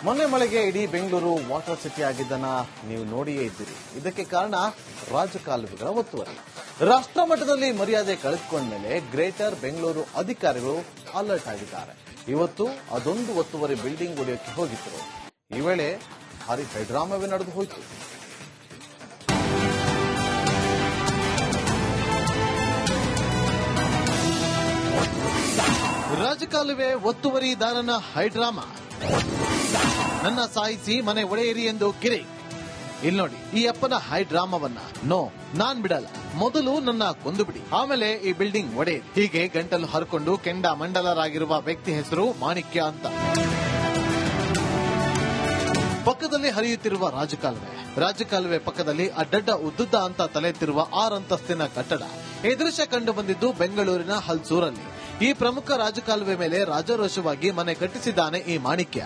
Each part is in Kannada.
ಮೊನ್ನೆ ಮಳೆಗೆ ಇಡೀ ಬೆಂಗಳೂರು ವಾಟರ್ ಸಿಟಿ ಆಗಿದ್ದನ್ನ ನೀವು ನೋಡಿಯೇ ಇದ್ದೀರಿ. ಇದಕ್ಕೆ ಕಾರಣ ರಾಜಕಾಲುವೆಗಳ ಒತ್ತುವರಿ. ರಾಷ್ಟ್ರ ಮಟ್ಟದಲ್ಲಿ ಮರ್ಯಾದೆ ಕಳೆದುಕೊಂಡ ಮೇಲೆ ಗ್ರೇಟರ್ ಬೆಂಗಳೂರು ಅಧಿಕಾರಿಗಳು ಅಲರ್ಟ್ ಆಗಿದ್ದಾರೆ. ಇವತ್ತು ಅದೊಂದು ಒತ್ತುವರಿ ಬಿಲ್ಡಿಂಗ್ ಒಡೆಯೋಕೆ ಹೋಗಿದ್ರು. ಈ ವೇಳೆ ಭಾರಿ ಹೈಡ್ರಾಮವೇ ನಡೆದು ಹೋಯಿತು. ರಾಜಕಾಲುವೆ ಒತ್ತುವರಿದಾರನ ಹೈಡ್ರಾಮಾ. ನನ್ನ ಸಾಯಿಸಿ ಮನೆ ಒಡೆಯಿರಿ ಎಂದು ಕಿರಿ. ಇಲ್ಲಿ ನೋಡಿ ಈ ಅಪ್ಪನ ಹೈಡ್ರಾಮಾವನ್ನ. ನೋ, ನಾನ್ ಬಿಡಲ್ಲ. ಮೊದಲು ನನ್ನ ಕೊಂದು ಬಿಡಿ, ಆಮೇಲೆ ಈ ಬಿಲ್ಡಿಂಗ್ ಒಡೆಯಿರಿ. ಹೀಗೆ ಗಂಟಲು ಹರ್ಕೊಂಡು ಕೆಂಡ ಮಂಡಲರಾಗಿರುವ ವ್ಯಕ್ತಿ ಹೆಸರು ಮಾಣಿಕ್ಯ ಅಂತ. ಪಕ್ಕದಲ್ಲಿ ಹರಿಯುತ್ತಿರುವ ರಾಜಕಾಲುವೆ ಪಕ್ಕದಲ್ಲಿ ಅಡ್ಡಡ್ಡ ಉದ್ದುದ್ದ ಅಂತ ತಲೆ ಎತ್ತಿರುವ 6 ಅಂತಸ್ತಿನ ಕಟ್ಟಡ. ಈ ದೃಶ್ಯ ಕಂಡು ಬಂದಿದ್ದು ಬೆಂಗಳೂರಿನ ಹಲ್ಸೂರಲ್ಲಿ. ಈ ಪ್ರಮುಖ ರಾಜಕಾಲುವೆ ಮೇಲೆ ರಾಜಾರೋಷವಾಗಿ ಮನೆ ಕಟ್ಟಿಸಿದ್ದಾನೆ ಈ ಮಾಣಿಕ್ಯ.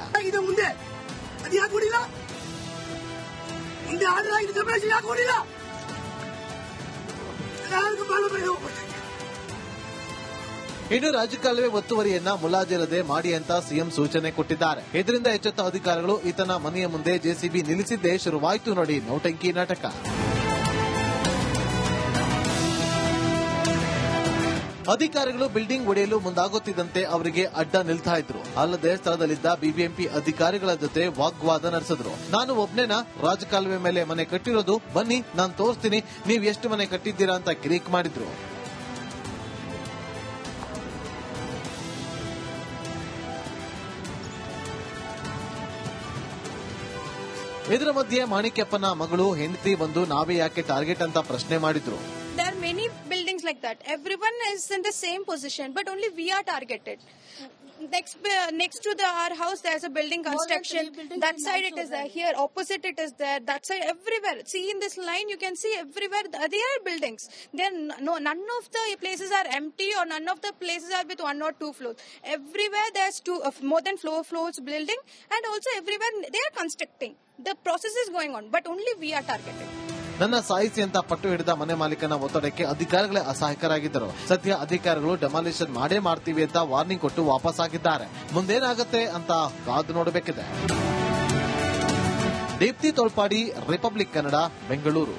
ಇನ್ನು ರಾಜಕಾಲುವೆ ಒತ್ತುವರಿಯನ್ನ ಮುಲಾಜಿಲ್ಲದೆ ಮಾಡಿ ಅಂತ ಸಿಎಂ ಸೂಚನೆ ಕೊಟ್ಟಿದ್ದಾರೆ. ಇದರಿಂದ ಎಚ್ಚೆತ್ತ ಅಧಿಕಾರಿಗಳು ಈತನ ಮನೆಯ ಮುಂದೆ ಜೆಸಿಬಿ ನಿಲ್ಲಿಸಿದ್ದೇ ಶುರುವಾಯಿತು ನೋಡಿ ನೌಟಂಕಿ ನಾಟಕ. ಅಧಿಕಾರಿಗಳು ಬಿಲ್ಡಿಂಗ್ ಒಡೆಯಲು ಮುಂದಾಗುತ್ತಿದ್ದಂತೆ ಅವರಿಗೆ ಅಡ್ಡ ನಿಲ್ತಾ ಇದ್ರು. ಅಲ್ಲದೆ ಸ್ಥಳದಲ್ಲಿದ್ದ ಬಿಬಿಎಂಪಿ ಅಧಿಕಾರಿಗಳ ಜೊತೆ ವಾಗ್ವಾದ ನಡೆಸಿದ್ರು. ನಾನು ಒಬ್ನೇನಾ ರಾಜಕಾಲುವೆ ಮೇಲೆ ಮನೆ ಕಟ್ಟಿರೋದು? ಬನ್ನಿ ನಾನು ತೋರಿಸ್ತೀನಿ, ನೀವ್ ಎಷ್ಟು ಮನೆ ಕಟ್ಟಿದ್ದೀರಾ ಅಂತ ಕಿರಿಕ್ ಮಾಡಿದ್ರು. ಇದರ ಮಧ್ಯೆ ಮಾಣಿಕ್ಯಪ್ಪನ ಮಗಳು ಹೆಂಡತಿ ಬಂದು ನಾವೇ ಯಾಕೆ ಟಾರ್ಗೆಟ್ ಅಂತ ಪ್ರಶ್ನೆ ಮಾಡಿದ್ರು. There are many buildings like that. Everyone is in the same position, but only we are targeted. Next to our house, there's a building construction. That side it is there. Here, opposite it is there. That side, everywhere. See in this line, you can see everywhere. They are buildings. None of the places are empty, or none of the places are with 1 or 2 floors. Everywhere there's more than 4 floors building, and also everywhere they are constructing. The process is going on, but only we are targeted. ನನ್ನ ಸಾಯಿಸಿ ಅಂತ ಪಟ್ಟು ಹಿಡಿದ ಮನೆ ಮಾಲೀಕನ ಒತ್ತಡಕ್ಕೆ ಅಧಿಕಾರಿಗಳೇ ಅಸಹಾಯಕರಾಗಿದ್ದರು. ಸದ್ಯ ಅಧಿಕಾರಿಗಳು ಡೆಮಾಲಿಷನ್ ಮಾಡೇ ಮಾಡ್ತೀವಿ ಅಂತ ವಾರ್ನಿಂಗ್ ಕೊಟ್ಟು ವಾಪಸ್ ಆಗಿದ್ದಾರೆ. ಮುಂದೇನಾಗುತ್ತೆ ಅಂತ ಕಾದು ನೋಡಬೇಕಿದೆ. ದೀಪ್ತಿ ತೋಳ್ಪಾಡಿ, ರಿಪಬ್ಲಿಕ್ ಕನ್ನಡ, ಬೆಂಗಳೂರು.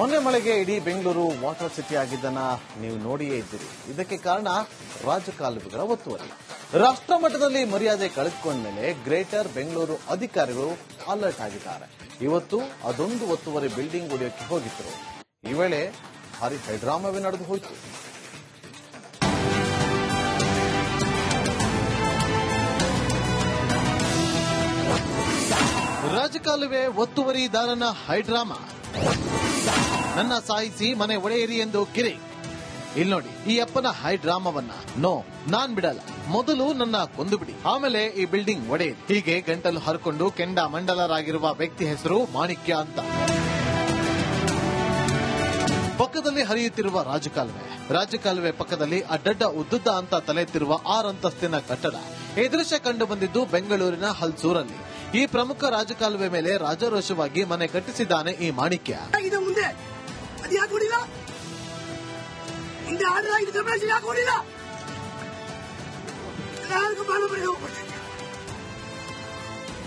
ಮೊನ್ನೆ ಮಳೆಗೆ ಇಡೀ ಬೆಂಗಳೂರು ವಾಟರ್ ಸಿಟಿ ಆಗಿದ್ದನ್ನ ನೀವು ನೋಡಿಯೇ ಇದ್ದೀರಿ. ಇದಕ್ಕೆ ಕಾರಣ ರಾಜಕಾಲುವೆಗಳ ಒತ್ತುವರಿ. ರಾಷ್ಟ್ರ ಮಟ್ಟದಲ್ಲಿ ಮರ್ಯಾದೆ ಕಳೆದುಕೊಂಡ ಮೇಲೆ ಗ್ರೇಟರ್ ಬೆಂಗಳೂರು ಅಧಿಕಾರಿಗಳು ಅಲರ್ಟ್ ಆಗಿದ್ದಾರೆ. ಇವತ್ತು ಅದೊಂದು ಒತ್ತುವರಿ ಬಿಲ್ಡಿಂಗ್ ಒಡೆಯೋಕೆ ಹೋಗಿದ್ರು. ಈ ವೇಳೆ ಭಾರಿ ಹೈಡ್ರಾಮವೇ ನಡೆದು ಹೋಯಿತು. ರಾಜಕಾಲುವೆ ಒತ್ತುವರಿದಾರನ ಹೈಡ್ರಾಮಾ. ನನ್ನ ಸಾಯಿಸಿ ಮನೆ ಒಡೆಯಿರಿ ಎಂದು ಕಿರಿ. ಇಲ್ಲಿ ನೋಡಿ ಈ ಅಪ್ಪನ ಹೈಡ್ರಾಮಾವನ್ನ. ನೋ, ನಾನ್ ಬಿಡಲ್ಲ. ಮೊದಲು ನನ್ನ ಕೊಂದು ಬಿಡಿ, ಆಮೇಲೆ ಈ ಬಿಲ್ಡಿಂಗ್ ಒಡೆಯಿರಿ. ಹೀಗೆ ಗಂಟಲು ಹರ್ಕೊಂಡು ಕೆಂಡ ಮಂಡಲರಾಗಿರುವ ವ್ಯಕ್ತಿ ಹೆಸರು ಮಾಣಿಕ್ಯ ಅಂತ. ಪಕ್ಕದಲ್ಲಿ ಹರಿಯುತ್ತಿರುವ ರಾಜಕಾಲುವೆ ಪಕ್ಕದಲ್ಲಿ ಅಡ್ಡಡ್ಡ ಉದ್ದುದ್ದ ಅಂತ ತಲೆ ಎತ್ತಿರುವ 6 ಅಂತಸ್ತಿನ ಕಟ್ಟಡ. ಈ ದೃಶ್ಯ ಕಂಡು ಬಂದಿದ್ದು ಬೆಂಗಳೂರಿನ ಹಲ್ಸೂರಲ್ಲಿ. ಈ ಪ್ರಮುಖ ರಾಜಕಾಲುವೆ ಮೇಲೆ ರಾಜಾರೋಷವಾಗಿ ಮನೆ ಕಟ್ಟಿಸಿದ್ದಾನೆ ಈ ಮಾಣಿಕ್ಯ.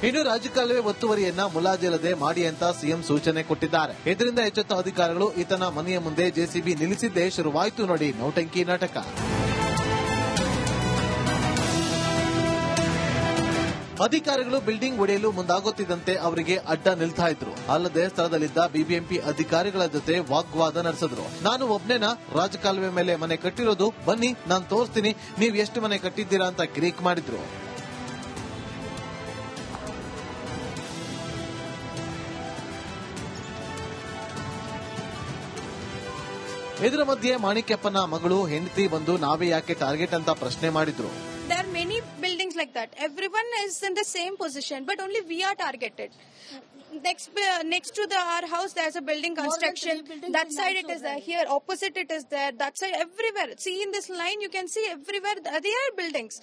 ಇನ್ನು ರಾಜಕಾಲುವೆ ಒತ್ತುವರಿಯನ್ನ ಮುಲಾಜಿಲ್ಲದೆ ಮಾಡಿ ಅಂತ ಸಿಎಂ ಸೂಚನೆ ಕೊಟ್ಟಿದ್ದಾರೆ. ಇದರಿಂದ ಎಚ್ಚೆತ್ತ ಅಧಿಕಾರಿಗಳು ಈತನ ಮನೆಯ ಮುಂದೆ ಜೆಸಿಬಿ ನಿಲ್ಲಿಸಿದ್ದೇ ಶುರುವಾಯಿತು ನೋಡಿ ನೌಟಂಕಿ ನಾಟಕ. ಅಧಿಕಾರಿಗಳು ಬಿಲ್ಡಿಂಗ್ ಒಡೆಯಲು ಮುಂದಾಗುತ್ತಿದ್ದಂತೆ ಅವರಿಗೆ ಅಡ್ಡ ನಿಲ್ತಾ ಇದ್ರು. ಅಲ್ಲದೆ ಸ್ಥಳದಲ್ಲಿದ್ದ ಬಿಬಿಎಂಪಿ ಅಧಿಕಾರಿಗಳ ಜೊತೆ ವಾಗ್ವಾದ ನಡೆಸಿದ್ರು. ನಾನು ಒಬ್ನೇನಾ ರಾಜಕಾಲುವೆ ಮೇಲೆ ಮನೆ ಕಟ್ಟಿರೋದು? ಬನ್ನಿ ನಾನು ತೋರಿಸ್ತೀನಿ, ನೀವ್ ಎಷ್ಟು ಮನೆ ಕಟ್ಟಿದ್ದೀರಾ ಅಂತ ಕಿರಿಕ್ ಮಾಡಿದ್ರು. ಇದರ ಮಧ್ಯೆ ಮಾಣಿಕ್ಯಪ್ಪನ ಮಗಳು ಹೆಂಡತಿ ಬಂದು ನಾವೇ ಯಾಕೆ ಟಾರ್ಗೆಟ್ ಅಂತ ಪ್ರಶ್ನೆ ಮಾಡಿದ್ರು. There are many buildings like that. Everyone is in the same position, but only we are targeted. Next to our house, there's a building construction. That side it is there. Here, opposite it is there. That side, everywhere. See in this line, you can see everywhere. They are buildings.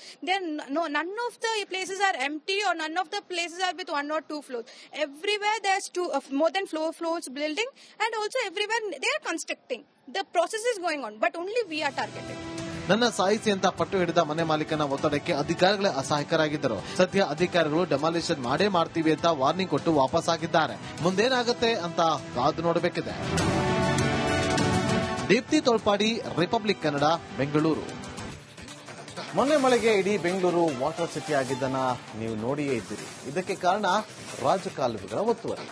None of the places are empty, or none of the places are with 1 or 2 floors. Everywhere there's more than 4 floors building, and also everywhere they are constructing. The process is going on, but only we are targeted. ನನ್ನ ಸಾಯಿಸಿ ಅಂತ ಪಟ್ಟು ಹಿಡಿದ ಮನೆ ಮಾಲೀಕನ ಒತ್ತಡಕ್ಕೆ ಅಧಿಕಾರಿಗಳೇ ಅಸಹಾಯಕರಾಗಿದ್ದರು. ಸದ್ಯ ಅಧಿಕಾರಿಗಳು ಡೆಮಾಲಿಷನ್ ಮಾಡೇ ಮಾಡ್ತೀವಿ ಅಂತ ವಾರ್ನಿಂಗ್ ಕೊಟ್ಟು ವಾಪಸ್ ಆಗಿದ್ದಾರೆ. ಮುಂದೇನಾಗುತ್ತೆ ಅಂತ ಕಾದು ನೋಡಬೇಕಿದೆ. ದೀಪ್ತಿ ತೋಳ್ಪಾಡಿ, ರಿಪಬ್ಲಿಕ್ ಕನ್ನಡ, ಬೆಂಗಳೂರು. ಮೊನ್ನೆ ಮಳೆಗೆ ಇಡೀ ಬೆಂಗಳೂರು ವಾಟರ್ ಸಿಟಿ ಆಗಿದ್ದನ್ನ ನೀವು ನೋಡಿಯೇ ಇದ್ದೀರಿ. ಇದಕ್ಕೆ ಕಾರಣ ರಾಜಕಾಲುವೆಗಳ ಒತ್ತುವರಿ.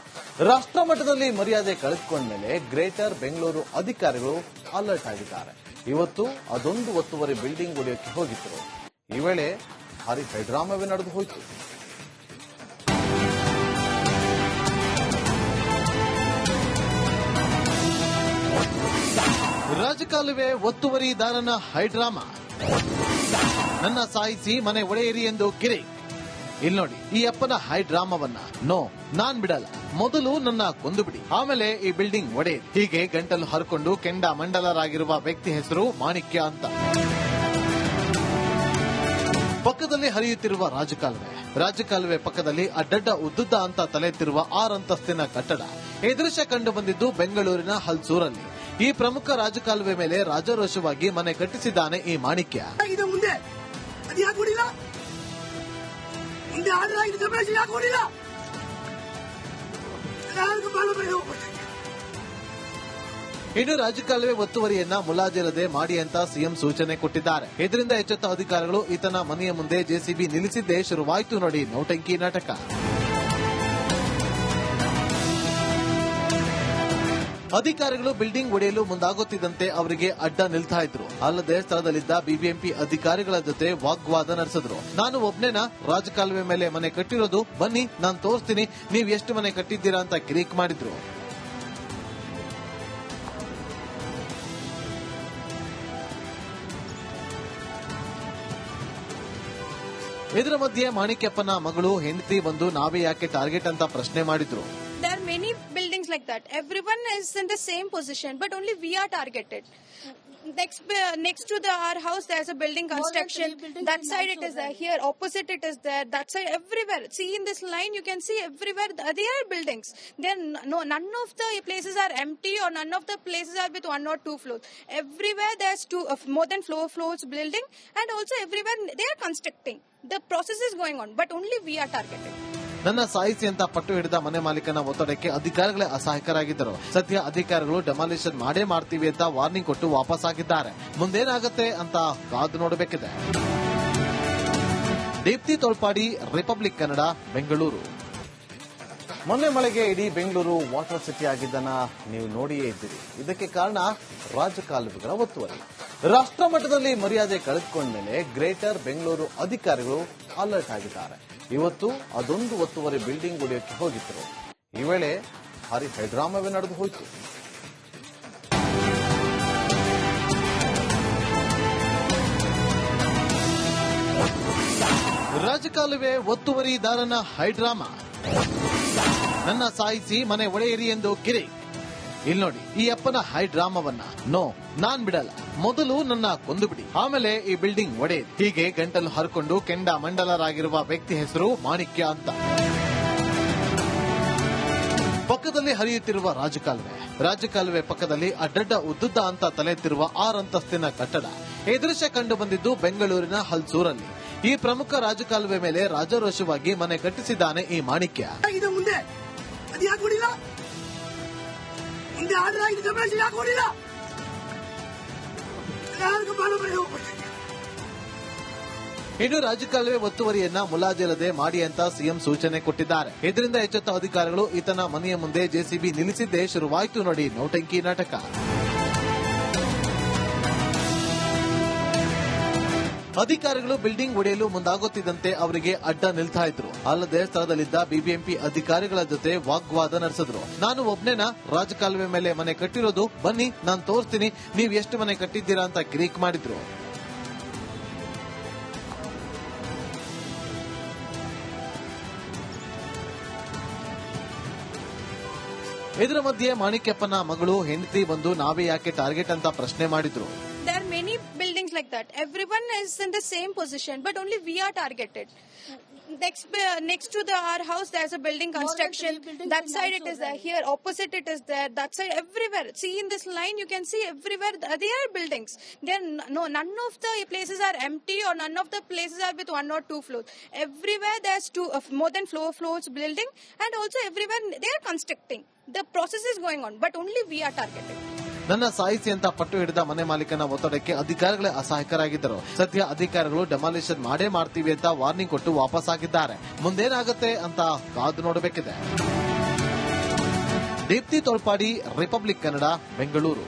ರಾಷ್ಟ್ರ ಮಟ್ಟದಲ್ಲಿ ಮರ್ಯಾದೆ ಕಳೆದುಕೊಂಡ್ಮೇಲೆ ಗ್ರೇಟರ್ ಬೆಂಗಳೂರು ಅಧಿಕಾರಿಗಳು ಅಲರ್ಟ್ ಆಗಿದ್ದಾರೆ. ಇವತ್ತು ಅದೊಂದು ಒತ್ತುವರಿ ಬಿಲ್ಡಿಂಗ್ ಒಡೆಯೋಕೆ ಹೋಗಿದ್ರು. ಈ ವೇಳೆ ಭಾರಿ ಹೈಡ್ರಾಮವೇ ನಡೆದು ಹೋಯಿತು. ರಾಜಕಾಲುವೆ ಒತ್ತುವರಿದಾರನ ಹೈಡ್ರಾಮಾ. ನನ್ನ ಸಾಯಿಸಿ ಮನೆ ಒಡೆಯಿರಿ ಎಂದು ಕಿರಿ. ಇಲ್ಲಿ ನೋಡಿ ಈ ಅಪ್ಪನ ಹೈಡ್ರಾಮಾವನ್ನ. ನೋ, ನಾನ್ ಬಿಡಲ್ಲ. ಮೊದಲು ನನ್ನ ಕೊಂದು ಬಿಡಿ, ಆಮೇಲೆ ಈ ಬಿಲ್ಡಿಂಗ್ ಒಡೆಯಿರಿ. ಹೀಗೆ ಗಂಟಲು ಹರ್ಕೊಂಡು ಕೆಂಡ ಮಂಡಲರಾಗಿರುವ ವ್ಯಕ್ತಿ ಹೆಸರು ಮಾಣಿಕ್ಯ ಅಂತ. ಪಕ್ಕದಲ್ಲಿ ಹರಿಯುತ್ತಿರುವ ರಾಜಕಾಲುವೆ ಪಕ್ಕದಲ್ಲಿ ಅಡ್ಡಡ್ಡ ಉದ್ದುದ್ದ ಅಂತ ತಲೆತ್ತಿರುವ 6 ಅಂತಸ್ತಿನ ಕಟ್ಟಡ. ಈ ದೃಶ್ಯ ಕಂಡು ಬಂದಿದ್ದು ಬೆಂಗಳೂರಿನ ಹಲ್ಸೂರಲ್ಲಿ. ಈ ಪ್ರಮುಖ ರಾಜಕಾಲುವೆ ಮೇಲೆ ರಾಜಾರೋಷವಾಗಿ ಮನೆ ಕಟ್ಟಿಸಿದ್ದಾನೆ ಈ ಮಾಣಿಕ್ಯ. ಇನ್ನು ರಾಜಕಾಲುವೆ ಒತ್ತುವರಿಯನ್ನ ಮುಲಾಜಿಲ್ಲದೆ ಮಾಡಿ ಅಂತ ಸಿಎಂ ಸೂಚನೆ ಕೊಟ್ಟಿದ್ದಾರೆ. ಇದರಿಂದ ಎಚ್ಚೆತ್ತ ಅಧಿಕಾರಿಗಳು ಈತನ ಮನೆಯ ಮುಂದೆ ಜೆಸಿಬಿ ನಿಲ್ಲಿಸಿದ್ದೇ ಶುರುವಾಯಿತು ನೋಡಿ ನೌಟಂಕಿ ನಾಟಕ. ಅಧಿಕಾರಿಗಳು ಬಿಲ್ಡಿಂಗ್ ಒಡೆಯಲು ಮುಂದಾಗುತ್ತಿದ್ದಂತೆ ಅವರಿಗೆ ಅಡ್ಡ ನಿಲ್ತಾ ಇದ್ರು. ಅಲ್ಲದೆ ಸ್ಥಳದಲ್ಲಿದ್ದ ಬಿಬಿಎಂಪಿ ಅಧಿಕಾರಿಗಳ ಜೊತೆ ವಾಗ್ವಾದ ನಡೆಸಿದ್ರು. ನಾನು ಒಬ್ನೇನಾ ರಾಜಕಾಲುವೆ ಮೇಲೆ ಮನೆ ಕಟ್ಟಿರೋದು, ಬನ್ನಿ ನಾನು ತೋರಿಸ್ತೀನಿ, ನೀವ್ ಎಷ್ಟು ಮನೆ ಕಟ್ಟಿದ್ದೀರಾ ಅಂತ ಕಿರಿಕ್ ಮಾಡಿದ್ರು. ಇದರ ಮಧ್ಯೆ ಮಾಣಿಕ್ಯಪ್ಪನ ಮಗಳು ಹೆಂಡತಿ ಬಂದು ನಾವೇ ಯಾಕೆ ಟಾರ್ಗೆಟ್ ಅಂತ ಪ್ರಶ್ನೆ ಮಾಡಿದ್ರು. There are many buildings like that. Everyone is in the same position, but only we are targeted. Next to our house, there's a building construction. That side it is there. Here, opposite it is there. That side, everywhere. See in this line, you can see everywhere there are buildings. None of the places are empty, or none of the places are with 1 or 2 floors. Everywhere there's more than 4 floors building, and also everywhere they are constructing. The process is going on, but only we are targeted. ನನ್ನ ಸಾಯಿಸಿ ಅಂತ ಪಟ್ಟು ಹಿಡಿದ ಮನೆ ಮಾಲೀಕನ ಒತ್ತಡಕ್ಕೆ ಅಧಿಕಾರಿಗಳೇ ಅಸಹಾಯಕರಾಗಿದ್ದರು. ಸದ್ಯ ಅಧಿಕಾರಿಗಳು ಡೆಮಾಲಿಷನ್ ಮಾಡೇ ಮಾಡ್ತೀವಿ ಅಂತ ವಾರ್ನಿಂಗ್ ಕೊಟ್ಟು ವಾಪಸ್ ಆಗಿದ್ದಾರೆ. ಮುಂದೇನಾಗುತ್ತೆ ಅಂತ ಕಾದು ನೋಡಬೇಕಿದೆ. ದೀಪ್ತಿ ತೋಳ್ಪಾಡಿ, ರಿಪಬ್ಲಿಕ್ ಕನ್ನಡ, ಬೆಂಗಳೂರು. ಮೊನ್ನೆ ಮಳೆಗೆ ಇಡೀ ಬೆಂಗಳೂರು ವಾಟರ್ ಸಿಟಿ ಆಗಿದ್ದನ್ನ ನೀವು ನೋಡಿಯೇ ಇದ್ದೀರಿ. ಇದಕ್ಕೆ ಕಾರಣ ರಾಜಕಾಲುವೆಗಳ ಒತ್ತುವರಿ. ರಾಷ್ಟ್ರ ಮಟ್ಟದಲ್ಲಿ ಮರ್ಯಾದೆ ಕಳೆದುಕೊಂಡ್ಮೇಲೆ ಗ್ರೇಟರ್ ಬೆಂಗಳೂರು ಅಧಿಕಾರಿಗಳು ಅಲರ್ಟ್ ಆಗಿದ್ದಾರೆ. ಇವತ್ತು ಅದೊಂದು ಒತ್ತುವರಿ ಬಿಲ್ಡಿಂಗ್ ಒಡೆಯೋಕೆ ಹೋಗಿದ್ರು. ಈ ವೇಳೆ ಭಾರಿ ಹೈಡ್ರಾಮವೇ ನಡೆದು ಹೋಯಿತು. ರಾಜಕಾಲುವೆ ಒತ್ತುವರಿದಾರನ ಹೈಡ್ರಾಮಾ. ನನ್ನ ಸಾಯಿಸಿ ಮನೆ ಒಡೆಯಿರಿ ಎಂದು ಕಿರಿ. ಇಲ್ಲಿ ನೋಡಿ ಈ ಅಪ್ಪನ ಹೈಡ್ರಾಮಾವನ್ನ. ನೋ, ನಾನ್ ಬಿಡಲ್ಲ. ಮೊದಲು ನನ್ನ ಕೊಂದು ಬಿಡಿ, ಆಮೇಲೆ ಈ ಬಿಲ್ಡಿಂಗ್ ಒಡೆಯಿರಿ. ಹೀಗೆ ಗಂಟಲು ಹರ್ಕೊಂಡು ಕೆಂಡ ಮಂಡಲರಾಗಿರುವ ವ್ಯಕ್ತಿ ಹೆಸರು ಮಾಣಿಕ್ಯ ಅಂತ. ಪಕ್ಕದಲ್ಲಿ ಹರಿಯುತ್ತಿರುವ ರಾಜಕಾಲುವೆ ಪಕ್ಕದಲ್ಲಿ ಅಡ್ಡಡ್ಡ ಉದ್ದುದ್ದ ಅಂತ ತಲೆತ್ತಿರುವ 6 ಅಂತಸ್ತಿನ ಕಟ್ಟಡ. ಈ ದೃಶ್ಯ ಕಂಡು ಬಂದಿದ್ದು ಬೆಂಗಳೂರಿನ ಹಲ್ಸೂರಲ್ಲಿ. ಈ ಪ್ರಮುಖ ರಾಜಕಾಲುವೆ ಮೇಲೆ ರಾಜಾರೋಷವಾಗಿ ಮನೆ ಕಟ್ಟಿಸಿದ್ದಾನೆ ಈ ಮಾಣಿಕ್ಯ. ಇನ್ನು ರಾಜಕಾಲುವೆ ಒತ್ತುವರಿಯನ್ನ ಮುಲಾಜಿಲ್ಲದೆ ಮಾಡಿ ಅಂತ ಸಿಎಂ ಸೂಚನೆ ಕೊಟ್ಟಿದ್ದಾರೆ. ಇದರಿಂದ ಎಚ್ಚೆತ್ತ ಅಧಿಕಾರಿಗಳು ಈತನ ಮನೆಯ ಮುಂದೆ ಜೆಸಿಬಿ ನಿಲ್ಲಿಸಿದ್ದೇ ಶುರುವಾಯಿತು ನೋಡಿ ನೌಟಂಕಿ ನಾಟಕ. ಅಧಿಕಾರಿಗಳು ಬಿಲ್ಡಿಂಗ್ ಒಡೆಯಲು ಮುಂದಾಗುತ್ತಿದ್ದಂತೆ ಅವರಿಗೆ ಅಡ್ಡ ನಿಲ್ತಾ ಇದ್ರು. ಅಲ್ಲದೆ ಸ್ಥಳದಲ್ಲಿದ್ದ ಬಿಬಿಎಂಪಿ ಅಧಿಕಾರಿಗಳ ಜೊತೆ ವಾಗ್ವಾದ ನಡೆಸಿದ್ರು. ನಾನು ಒಬ್ನೇನಾ ರಾಜಕಾಲುವೆ ಮೇಲೆ ಮನೆ ಕಟ್ಟಿರೋದು, ಬನ್ನಿ ನಾನು ತೋರಿಸ್ತೀನಿ, ನೀವ್ ಎಷ್ಟು ಮನೆ ಕಟ್ಟಿದ್ದೀರಾ ಅಂತ ಕಿರಿಕ್ ಮಾಡಿದ್ರು. ಇದರ ಮಧ್ಯೆ ಮಾಣಿಕ್ಯಪ್ಪನ ಮಗಳು ಹೆಂಡತಿ ಬಂದು ನಾವೇ ಯಾಕೆ ಟಾರ್ಗೆಟ್ ಅಂತ ಪ್ರಶ್ನೆ ಮಾಡಿದ್ರು. There are many buildings like that. Everyone is in the same position, but only we are targeted. Next to our house, there's a building construction. That side it is there. Here, opposite it is there. That side, everywhere. See in this line, you can see everywhere there are buildings. None of the places are empty, or none of the places are with 1 or 2 floors. Everywhere there's more than 4 floors building, and also everywhere they are constructing. The process is going on, but only we are targeted. ನನ್ನ ಸಾಯಿಸಿ ಅಂತ ಪಟ್ಟು ಹಿಡಿದ ಮನೆ ಮಾಲೀಕನ ಒತ್ತಡಕ್ಕೆ ಅಧಿಕಾರಿಗಳೇ ಅಸಹಾಯಕರಾಗಿದ್ದರು. ಸದ್ಯ ಅಧಿಕಾರಿಗಳು ಡೆಮಾಲಿಷನ್ ಮಾಡೇ ಮಾಡ್ತೀವಿ ಅಂತ ವಾರ್ನಿಂಗ್ ಕೊಟ್ಟು ವಾಪಸ್ ಆಗಿದ್ದಾರೆ. ಮುಂದೇನಾಗುತ್ತೆ ಅಂತ ಕಾದು ನೋಡಬೇಕಿದೆ. ದೀಪ್ತಿ ತೋಳ್ಪಾಡಿ, ರಿಪಬ್ಲಿಕ್ ಕನ್ನಡ, ಬೆಂಗಳೂರು.